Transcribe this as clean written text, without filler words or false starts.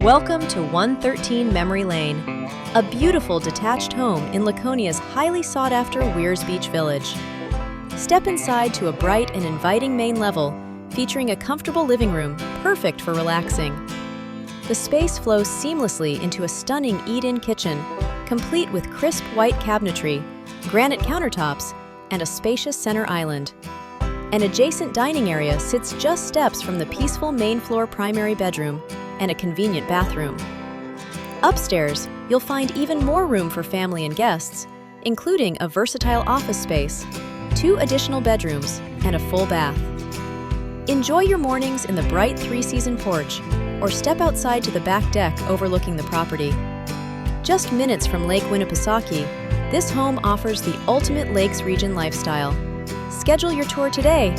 Welcome to 113 Memory Lane, a beautiful detached home in Laconia's highly sought-after Weirs Beach Village. Step inside to a bright and inviting main level, featuring a comfortable living room perfect for relaxing. The space flows seamlessly into a stunning eat-in kitchen, complete with crisp white cabinetry, granite countertops, and a spacious center island. An adjacent dining area sits just steps from the peaceful main floor primary bedroom and a convenient bathroom. Upstairs, you'll find even more room for family and guests, including a versatile office space, 2 additional bedrooms, and a full bath. Enjoy your mornings in the bright 3-season porch, or step outside to the back deck overlooking the property. Just minutes from Lake Winnipesaukee, this home offers the ultimate lakes region lifestyle. Schedule your tour today